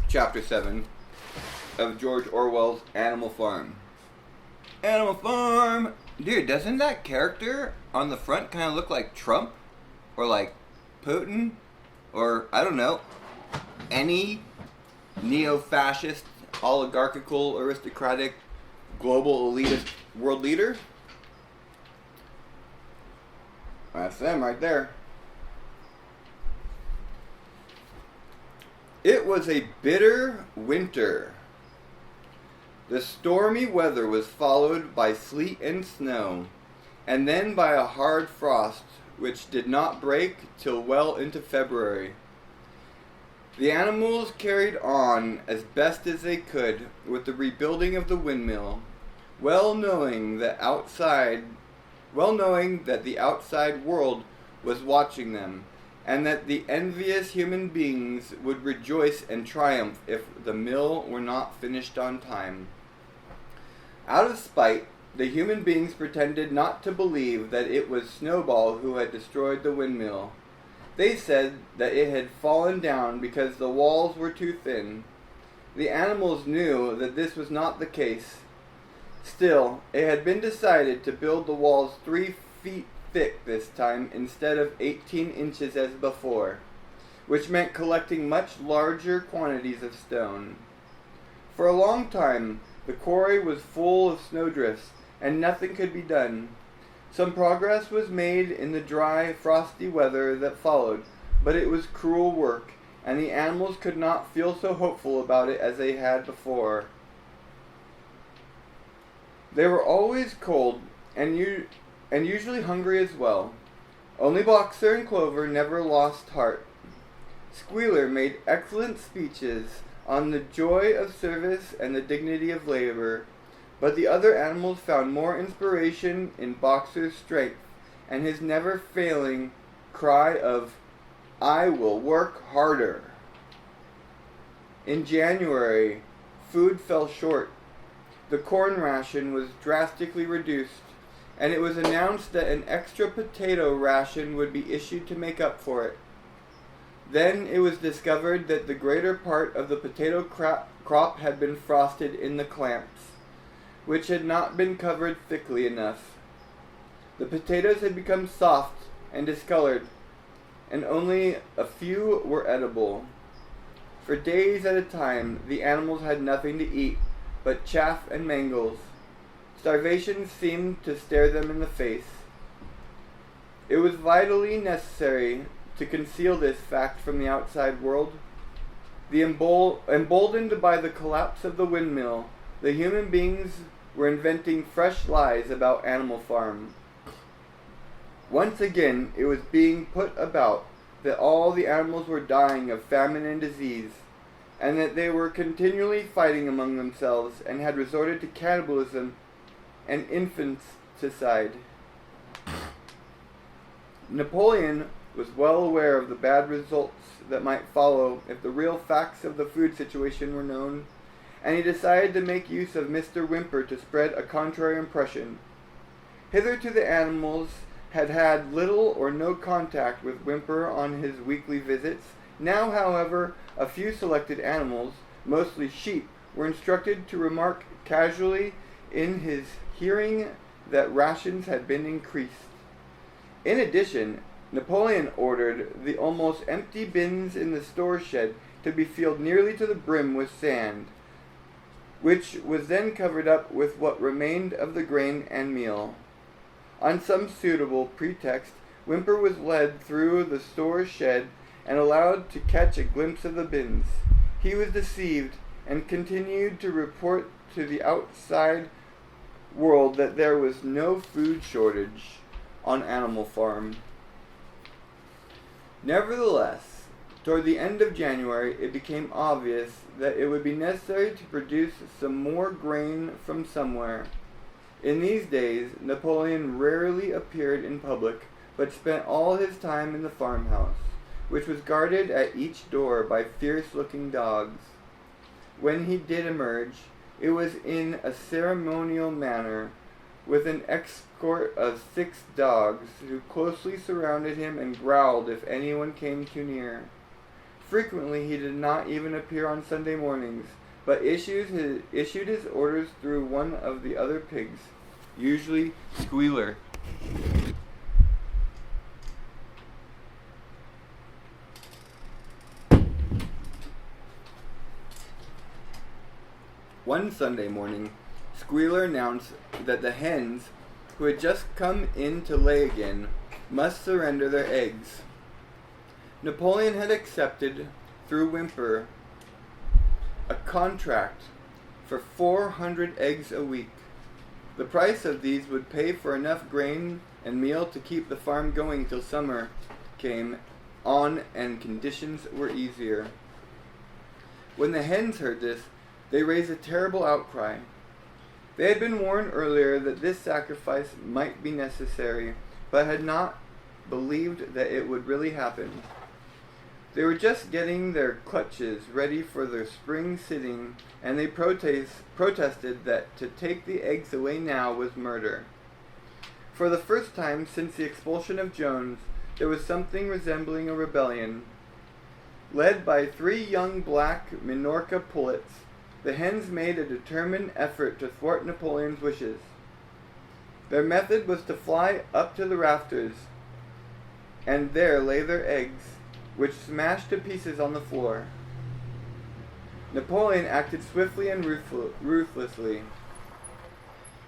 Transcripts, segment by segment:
Chapter 7 of George Orwell's Animal Farm. Animal Farm! Dude, doesn't that character on the front kind of look like Trump? Or like Putin? Or, I don't know, any neo-fascist, oligarchical, aristocratic, global elitist world leader? That's them right there. It was a bitter winter. The stormy weather was followed by sleet and snow, and then by a hard frost, which did not break till well into February. The animals carried on as best as they could with the rebuilding of the windmill, well knowing that the outside world was watching them, and that the envious human beings would rejoice and triumph if the mill were not finished on time. Out of spite, the human beings pretended not to believe that it was Snowball who had destroyed the windmill. They said that it had fallen down because the walls were too thin. The animals knew that this was not the case. Still, it had been decided to build the walls 3 feet thick this time instead of 18 inches as before, which meant collecting much larger quantities of stone. For a long time, the quarry was full of snowdrifts, and nothing could be done. Some progress was made in the dry, frosty weather that followed, but it was cruel work, and the animals could not feel so hopeful about it as they had before. They were always cold, and usually hungry as well. Only Boxer and Clover never lost heart. Squealer made excellent speeches on the joy of service and the dignity of labor, but the other animals found more inspiration in Boxer's strength and his never-failing cry of, "I will work harder." In January, food fell short. The corn ration was drastically reduced, and it was announced that an extra potato ration would be issued to make up for it. Then it was discovered that the greater part of the potato crop had been frosted in the clamps, which had not been covered thickly enough. The potatoes had become soft and discolored, and only a few were edible. For days at a time, the animals had nothing to eat but chaff and mangles. Starvation seemed to stare them in the face. It was vitally necessary to conceal this fact from the outside world. Emboldened by the collapse of the windmill, the human beings were inventing fresh lies about Animal Farm. Once again, it was being put about that all the animals were dying of famine and disease, and that they were continually fighting among themselves and had resorted to cannibalism and infanticide. Napoleon was well aware of the bad results that might follow if the real facts of the food situation were known, and he decided to make use of Mr. Whymper to spread a contrary impression. Hitherto the animals had had little or no contact with Whymper on his weekly visits. Now, however, a few selected animals, mostly sheep, were instructed to remark casually in his hearing that rations had been increased. In addition, Napoleon ordered the almost empty bins in the store shed to be filled nearly to the brim with sand, which was then covered up with what remained of the grain and meal. On some suitable pretext, Whymper was led through the store shed and allowed to catch a glimpse of the bins. He was deceived and continued to report to the outside world that there was no food shortage on Animal Farm. Nevertheless, toward the end of January, it became obvious that it would be necessary to produce some more grain from somewhere. In these days, Napoleon rarely appeared in public, but spent all his time in the farmhouse, which was guarded at each door by fierce-looking dogs. When he did emerge, it was in a ceremonial manner, with an escort of 6 dogs, who closely surrounded him and growled if anyone came too near. Frequently he did not even appear on Sunday mornings, but issued his orders through one of the other pigs, usually Squealer. One Sunday morning, Squealer announced that the hens, who had just come in to lay again, must surrender their eggs. Napoleon had accepted, through Whymper, a contract for 400 eggs a week. The price of these would pay for enough grain and meal to keep the farm going till summer came on and conditions were easier. When the hens heard this, they raised a terrible outcry. They had been warned earlier that this sacrifice might be necessary, but had not believed that it would really happen. They were just getting their clutches ready for their spring sitting, and they protested that to take the eggs away now was murder. For the first time since the expulsion of Jones, there was something resembling a rebellion. Led by 3 young black Minorca pullets, the hens made a determined effort to thwart Napoleon's wishes. Their method was to fly up to the rafters, and there lay their eggs, which smashed to pieces on the floor. Napoleon acted swiftly and ruthlessly.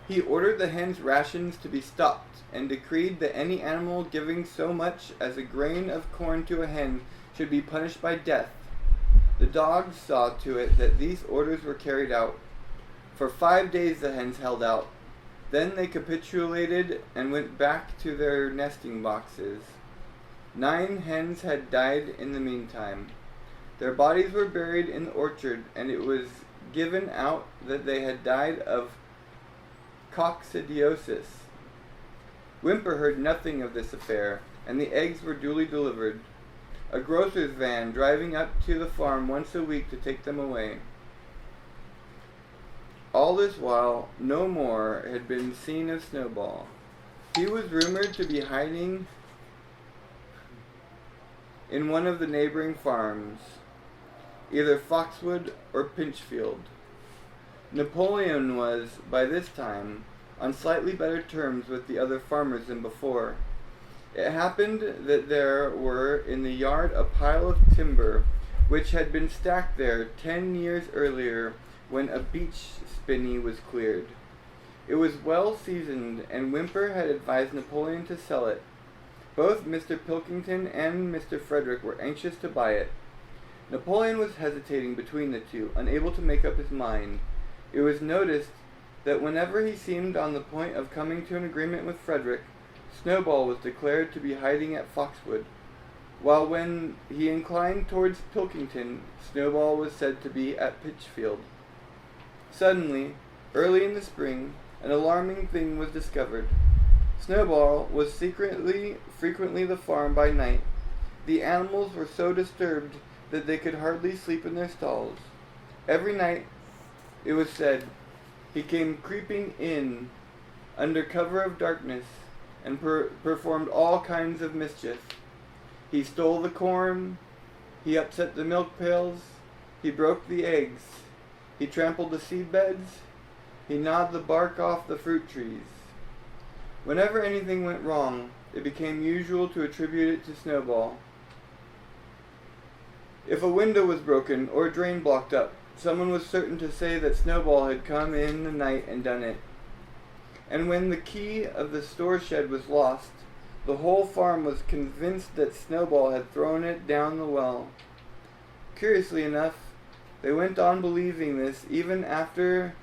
He ordered the hens' rations to be stopped, and decreed that any animal giving so much as a grain of corn to a hen should be punished by death. The dogs saw to it that these orders were carried out. For 5 days the hens held out. Then they capitulated and went back to their nesting boxes. 9 hens had died in the meantime. Their bodies were buried in the orchard, and it was given out that they had died of coccidiosis. Whymper heard nothing of this affair, and the eggs were duly delivered, a grocer's van driving up to the farm once a week to take them away. All this while, no more had been seen of Snowball. He was rumored to be hiding in one of the neighboring farms, either Foxwood or Pinchfield. Napoleon was, by this time, on slightly better terms with the other farmers than before. It happened that there were in the yard a pile of timber which had been stacked there 10 years earlier when a beech spinney was cleared. It was well seasoned, and Whymper had advised Napoleon to sell it. Both Mr. Pilkington and Mr. Frederick were anxious to buy it. Napoleon was hesitating between the two, unable to make up his mind. It was noticed that whenever he seemed on the point of coming to an agreement with Frederick, Snowball was declared to be hiding at Foxwood, while when he inclined towards Pilkington, Snowball was said to be at Pitchfield. Suddenly, early in the spring, an alarming thing was discovered. Snowball was frequently the farm by night. The animals were so disturbed that they could hardly sleep in their stalls. Every night, it was said, he came creeping in under cover of darkness and performed all kinds of mischief. He stole the corn, he upset the milk pails, he broke the eggs, he trampled the seed beds, he gnawed the bark off the fruit trees. Whenever anything went wrong, it became usual to attribute it to Snowball. If a window was broken or a drain blocked up, someone was certain to say that Snowball had come in the night and done it. And when the key of the store shed was lost, the whole farm was convinced that Snowball had thrown it down the well. Curiously enough, they went on believing this even after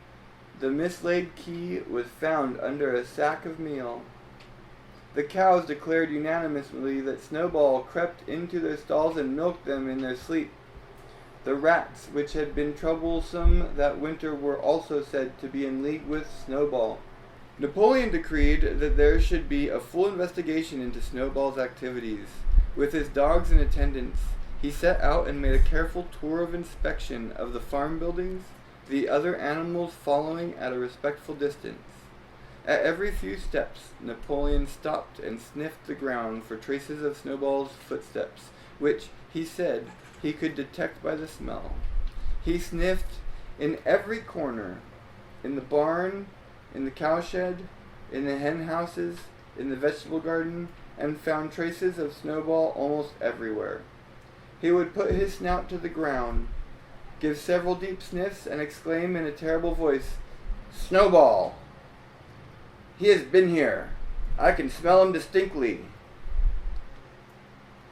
the mislaid key was found under a sack of meal. The cows declared unanimously that Snowball crept into their stalls and milked them in their sleep. The rats, which had been troublesome that winter, were also said to be in league with Snowball. Napoleon decreed that there should be a full investigation into Snowball's activities. With his dogs and attendants, he set out and made a careful tour of inspection of the farm buildings, the other animals following at a respectful distance. At every few steps, Napoleon stopped and sniffed the ground for traces of Snowball's footsteps, which, he said, he could detect by the smell. He sniffed in every corner, in the barn, in the cowshed, in the hen houses, in the vegetable garden, and found traces of Snowball almost everywhere. He would put his snout to the ground, give several deep sniffs, and exclaim in a terrible voice, "Snowball! He has been here. I can smell him distinctly."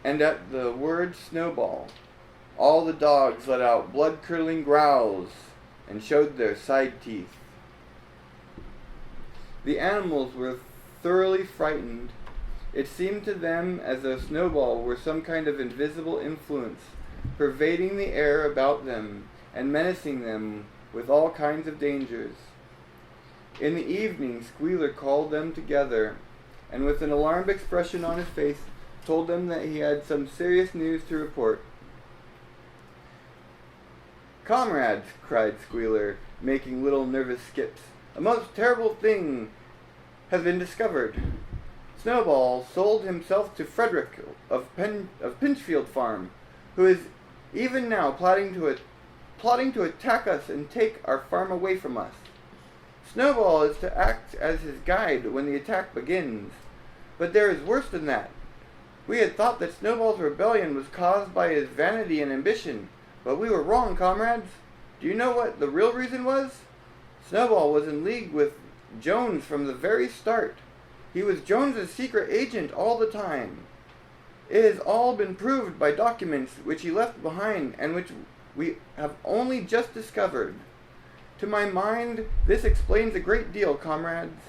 And at the word Snowball, all the dogs let out blood-curdling growls and showed their side teeth. The animals were thoroughly frightened. It seemed to them as though Snowball were some kind of invisible influence, pervading the air about them and menacing them with all kinds of dangers. In the evening, Squealer called them together, and with an alarmed expression on his face, told them that he had some serious news to report. "Comrades," cried Squealer, making little nervous skips, "a most terrible thing has been discovered. Snowball sold himself to Frederick of Pinchfield Farm, who is even now plotting to attack us and take our farm away from us. Snowball is to act as his guide when the attack begins. But there is worse than that. We had thought that Snowball's rebellion was caused by his vanity and ambition, but we were wrong, comrades. Do you know what the real reason was? Snowball was in league with Jones from the very start. He was Jones's secret agent all the time. It has all been proved by documents which he left behind and which we have only just discovered. To my mind, this explains a great deal, comrades.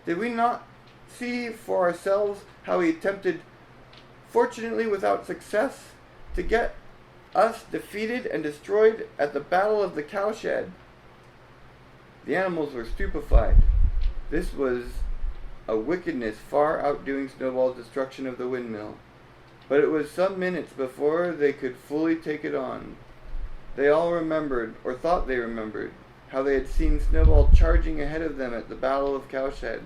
Did we not see for ourselves how he attempted, fortunately without success, to get us defeated and destroyed at the Battle of the Cowshed?" The animals were stupefied. This was a wickedness far outdoing Snowball's destruction of the windmill. But it was some minutes before they could fully take it on. They all remembered, or thought they remembered, how they had seen Snowball charging ahead of them at the Battle of Cowshed,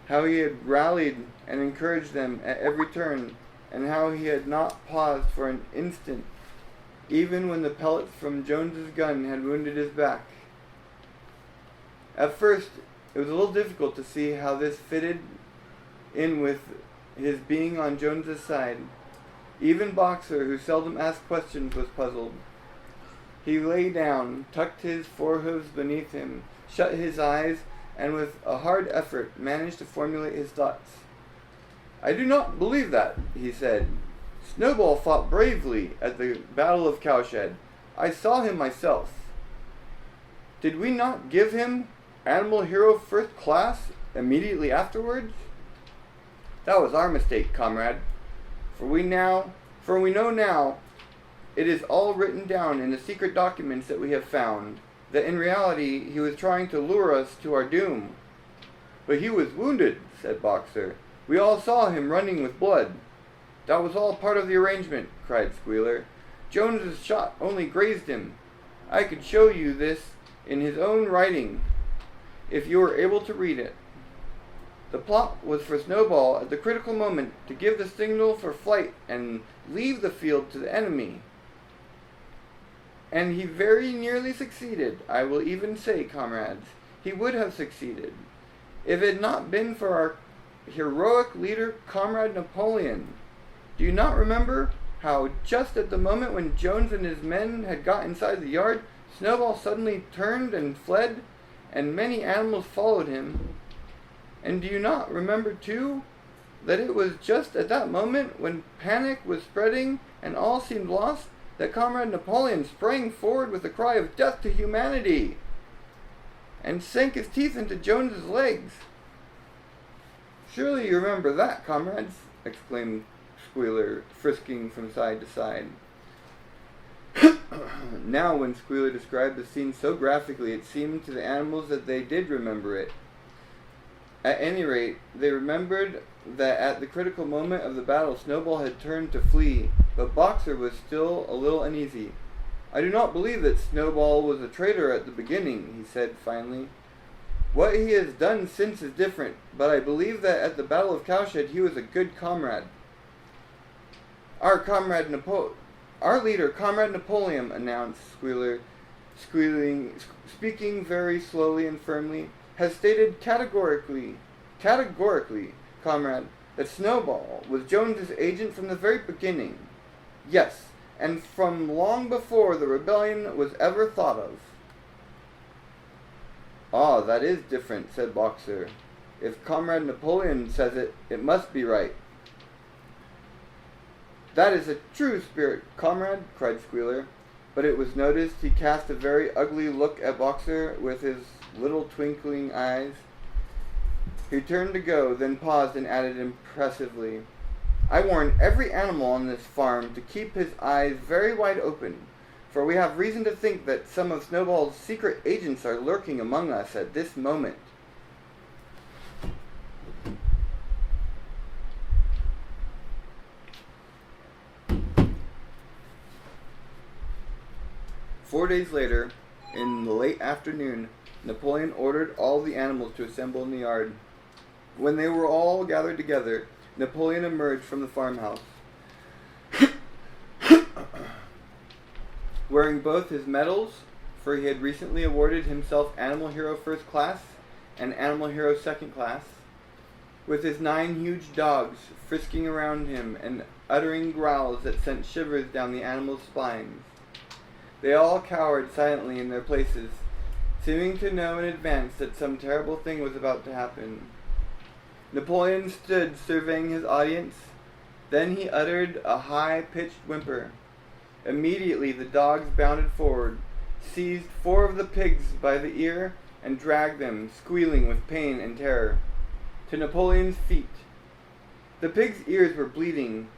how he had rallied and encouraged them at every turn, and how he had not paused for an instant, even when the pellets from Jones's gun had wounded his back. At first, it was a little difficult to see how this fitted in with his being on Jones's side. Even Boxer, who seldom asked questions, was puzzled. He lay down, tucked his forehoofs beneath him, shut his eyes, and with a hard effort managed to formulate his thoughts. "I do not believe that," he said. "Snowball fought bravely at the Battle of Cowshed. I saw him myself. Did we not give him Animal Hero First Class immediately afterwards? That was our mistake, comrade. For we know now, it is all written down in the secret documents that we have found, that in reality he was trying to lure us to our doom." "But he was wounded," said Boxer. "We all saw him running with blood." "That was all part of the arrangement," cried Squealer. "Jones's shot only grazed him. I could show you this in his own writing, if you were able to read it. The plot was for Snowball at the critical moment to give the signal for flight and leave the field to the enemy. And he very nearly succeeded, I will even say, comrades. He would have succeeded, if it had not been for our heroic leader, Comrade Napoleon. Do you not remember how just at the moment when Jones and his men had got inside the yard, Snowball suddenly turned and fled, and many animals followed him? And do you not remember, too, that it was just at that moment, when panic was spreading and all seemed lost, that Comrade Napoleon sprang forward with a cry of death to humanity, and sank his teeth into Jones's legs? Surely you remember that, comrades," exclaimed Squealer, frisking from side to side. Now, when Squealer described the scene so graphically, it seemed to the animals that they did remember it. At any rate, they remembered that at the critical moment of the battle, Snowball had turned to flee, but Boxer was still a little uneasy. "I do not believe that Snowball was a traitor at the beginning," he said finally. "What he has done since is different, but I believe that at the Battle of Cowshed he was a good comrade. Our comrade Our leader, Comrade Napoleon, announced Squealer, speaking very slowly and firmly, has stated categorically, comrade, that Snowball was Jones's agent from the very beginning. Yes, and from long before the rebellion was ever thought of. Ah, that is different, said Boxer. If Comrade Napoleon says it, it must be right. That is a true spirit, comrade, cried Squealer. But it was noticed he cast a very ugly look at Boxer with his little twinkling eyes. He turned to go, then paused and added impressively, I warn every animal on this farm to keep his eyes very wide open, for we have reason to think that some of Snowball's secret agents are lurking among us at this moment. Four days later, in the late afternoon, Napoleon ordered all the animals to assemble in the yard. When they were all gathered together, Napoleon emerged from the farmhouse, wearing both his medals, for he had recently awarded himself Animal Hero First Class and Animal Hero Second Class, with his 9 huge dogs frisking around him and uttering growls that sent shivers down the animals' spines. They all cowered silently in their places, seeming to know in advance that some terrible thing was about to happen. Napoleon stood surveying his audience. Then he uttered a high-pitched whimper. Immediately the dogs bounded forward, seized 4 of the pigs by the ear, and dragged them, squealing with pain and terror, to Napoleon's feet. The pigs' ears were bleeding.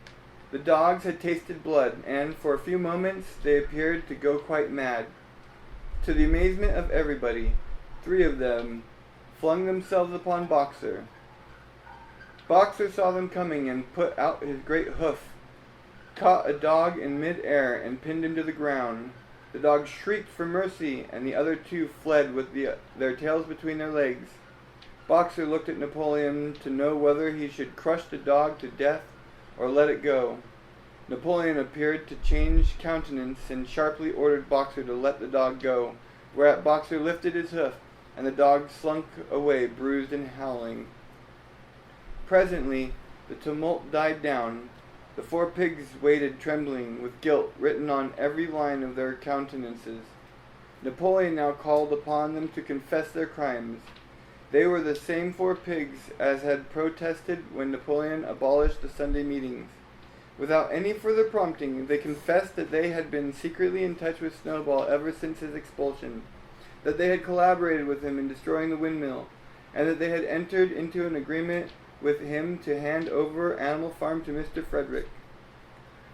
The dogs had tasted blood, and for a few moments they appeared to go quite mad. To the amazement of everybody, 3 of them flung themselves upon Boxer. Boxer saw them coming and put out his great hoof, caught a dog in mid-air, and pinned him to the ground. The dog shrieked for mercy, and the other 2 fled with their tails between their legs. Boxer looked at Napoleon to know whether he should crush the dog to death or let it go. Napoleon appeared to change countenance and sharply ordered Boxer to let the dog go, whereat Boxer lifted his hoof, and the dog slunk away bruised and howling. Presently the tumult died down. The 4 pigs waited trembling, with guilt written on every line of their countenances. Napoleon now called upon them to confess their crimes. They were the same 4 pigs as had protested when Napoleon abolished the Sunday meetings. Without any further prompting, they confessed that they had been secretly in touch with Snowball ever since his expulsion, that they had collaborated with him in destroying the windmill, and that they had entered into an agreement with him to hand over Animal Farm to Mr. Frederick.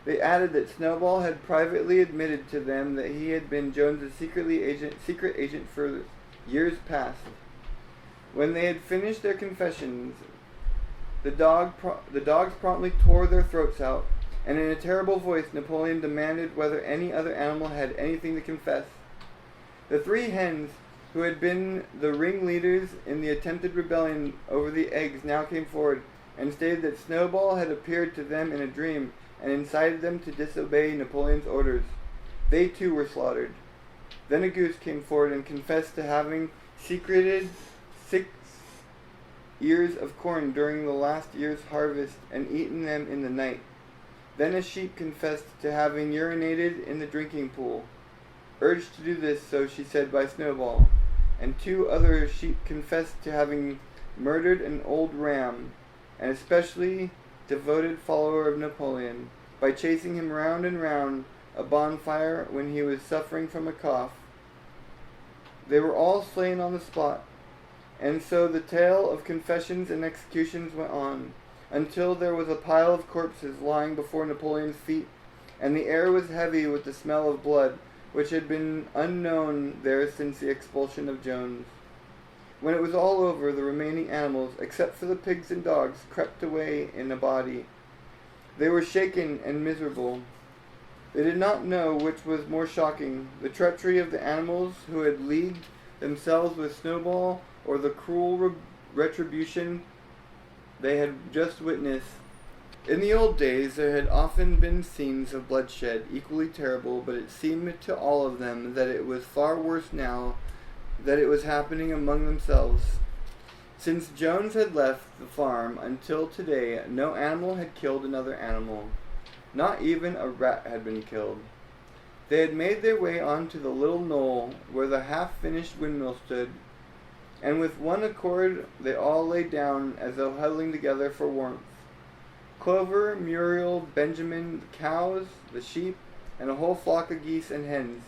They added that Snowball had privately admitted to them that he had been Jones's secret agent for years past. When they had finished their confessions, the dogs promptly tore their throats out, and in a terrible voice Napoleon demanded whether any other animal had anything to confess. The 3 hens, who had been the ringleaders in the attempted rebellion over the eggs, now came forward and stated that Snowball had appeared to them in a dream and incited them to disobey Napoleon's orders. They too were slaughtered. Then a goose came forward and confessed to having secreted 6 ears of corn during the last year's harvest and eaten them in the night. Then a sheep confessed to having urinated in the drinking pool, urged to do this, so she said, by Snowball, and 2 other sheep confessed to having murdered an old ram, an especially devoted follower of Napoleon, by chasing him round and round a bonfire when he was suffering from a cough. They were all slain on the spot, and so the tale of confessions and executions went on, until there was a pile of corpses lying before Napoleon's feet, and the air was heavy with the smell of blood, which had been unknown there since the expulsion of Jones. When it was all over, the remaining animals, except for the pigs and dogs, crept away in a body. They were shaken and miserable. They did not know which was more shocking, the treachery of the animals who had leagued themselves with Snowball, or the cruel retribution they had just witnessed. In the old days there had often been scenes of bloodshed equally terrible, but it seemed to all of them that it was far worse now that it was happening among themselves. Since Jones had left the farm until today, no animal had killed another animal. Not even a rat had been killed. They had made their way onto the little knoll where the half-finished windmill stood, and with one accord they all lay down as though huddling together for warmth. Clover, Muriel, Benjamin, the cows, the sheep, and a whole flock of geese and hens.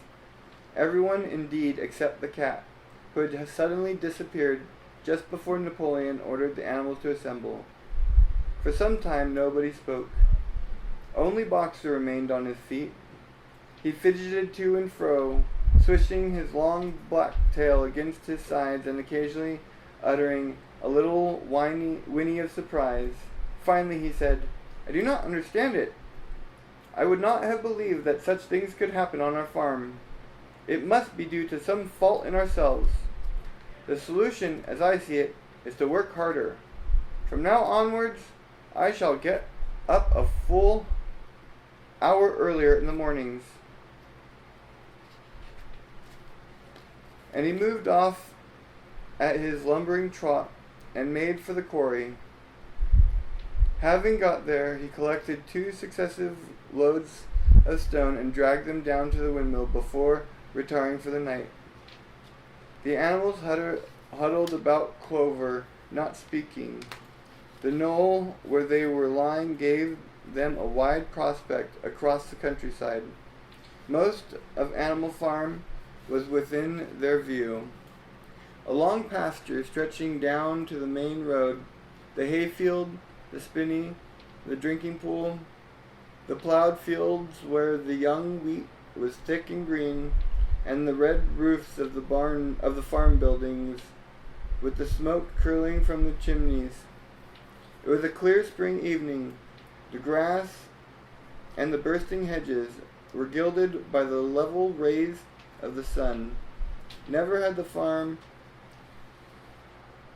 Everyone, indeed, except the cat, who had suddenly disappeared just before Napoleon ordered the animals to assemble. For some time nobody spoke. Only Boxer remained on his feet. He fidgeted to and fro, swishing his long black tail against his sides and occasionally uttering a little whinny of surprise. Finally he said, "I do not understand it. I would not have believed that such things could happen on our farm. It must be due to some fault in ourselves. The solution, as I see it, is to work harder. From now onwards, I shall get up a full hour earlier in the mornings." And he moved off at his lumbering trot and made for the quarry. Having got there, he collected 2 successive loads of stone and dragged them down to the windmill before retiring for the night. The animals huddled about Clover, not speaking. The knoll where they were lying gave them a wide prospect across the countryside. Most of Animal Farm was within their view. A long pasture stretching down to the main road, the hayfield, the spinney, the drinking pool, the plowed fields where the young wheat was thick and green, and the red roofs of the farm buildings with the smoke curling from the chimneys. It was a clear spring evening. The grass and the bursting hedges were gilded by the level rays of the sun. Never had the farm,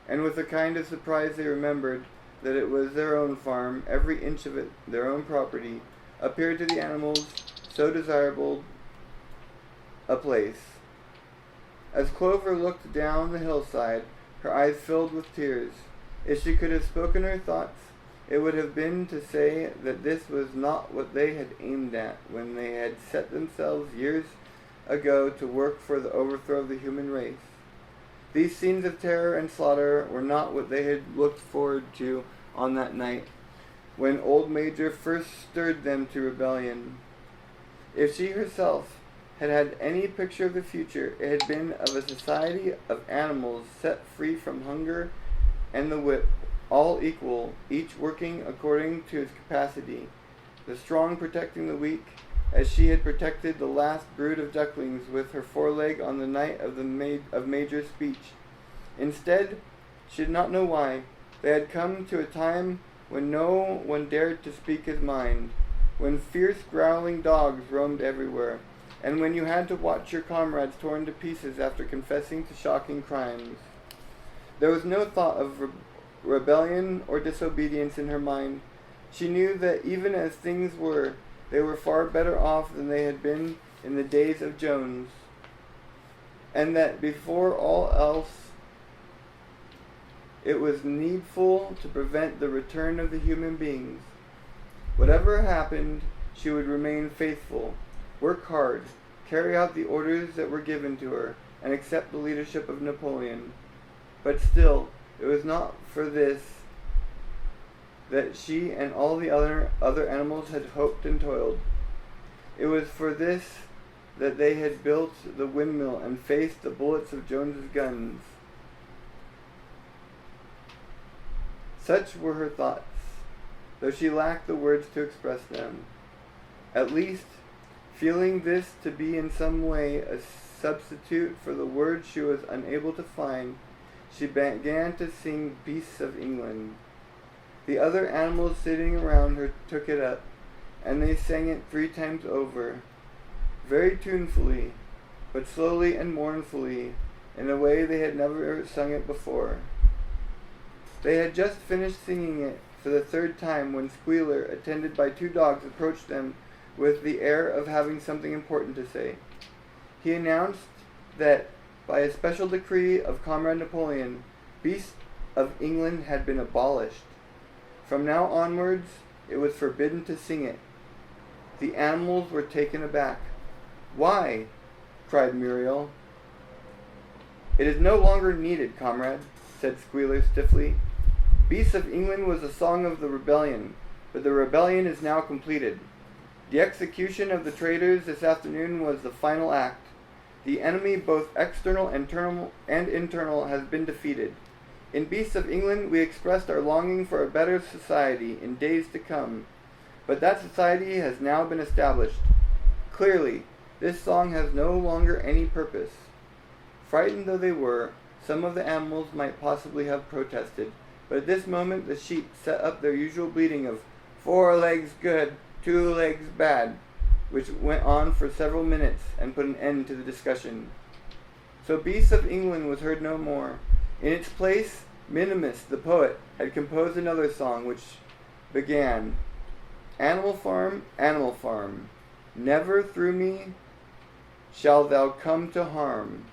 and with a kind of surprise they remembered that it was their own farm, every inch of it their own property, appeared to the animals so desirable a place. As Clover looked down the hillside, her eyes filled with tears. If she could have spoken her thoughts, it would have been to say that this was not what they had aimed at when they had set themselves years ago to work for the overthrow of the human race. These scenes of terror and slaughter were not what they had looked forward to on that night, when old Major first stirred them to rebellion. If she herself had had any picture of the future, it had been of a society of animals set free from hunger and the whip, all equal, each working according to his capacity, the strong protecting the weak, as she had protected the last brood of ducklings with her foreleg on the night of Major's speech. Instead, she did not know why, they had come to a time when no one dared to speak his mind, when fierce growling dogs roamed everywhere, and when you had to watch your comrades torn to pieces after confessing to shocking crimes. There was no thought of rebellion or disobedience in her mind. She knew that even as things were, they were far better off than they had been in the days of Jones, and that before all else it was needful to prevent the return of the human beings. Whatever happened, she would remain faithful, work hard, carry out the orders that were given to her, and accept the leadership of Napoleon. But still, it was not for this that she and all the other animals had hoped and toiled. It was for this that they had built the windmill and faced the bullets of Jones's guns. Such were her thoughts, though she lacked the words to express them. At least, feeling this to be in some way a substitute for the words she was unable to find, she began to sing Beasts of England. The other animals sitting around her took it up, and they sang it 3 times over, very tunefully, but slowly and mournfully, in a way they had never sung it before. They had just finished singing it for the third time when Squealer, attended by 2 dogs, approached them with the air of having something important to say. He announced that by a special decree of Comrade Napoleon, Beasts of England had been abolished. From now onwards, it was forbidden to sing it. The animals were taken aback. "Why?" cried Muriel. "It is no longer needed, comrade," said Squealer stiffly. "Beasts of England was a song of the rebellion, but the rebellion is now completed. The execution of the traitors this afternoon was the final act. The enemy, both external and internal, has been defeated. In Beasts of England we expressed our longing for a better society in days to come, but that society has now been established. Clearly, this song has no longer any purpose." Frightened though they were, some of the animals might possibly have protested, but at this moment the sheep set up their usual bleating of 4 legs good, 2 legs bad, which went on for several minutes and put an end to the discussion. So Beasts of England was heard no more. In its place, Minimus, the poet, had composed another song which began, Animal farm, never through me shall thou come to harm.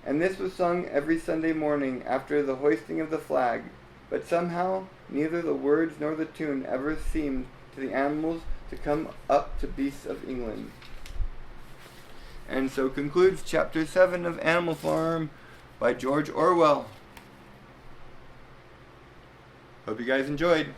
And this was sung every Sunday morning after the hoisting of the flag, but somehow neither the words nor the tune ever seemed to the animals to come up to Beasts of England. And so concludes Chapter 7 of Animal Farm by George Orwell. Hope you guys enjoyed.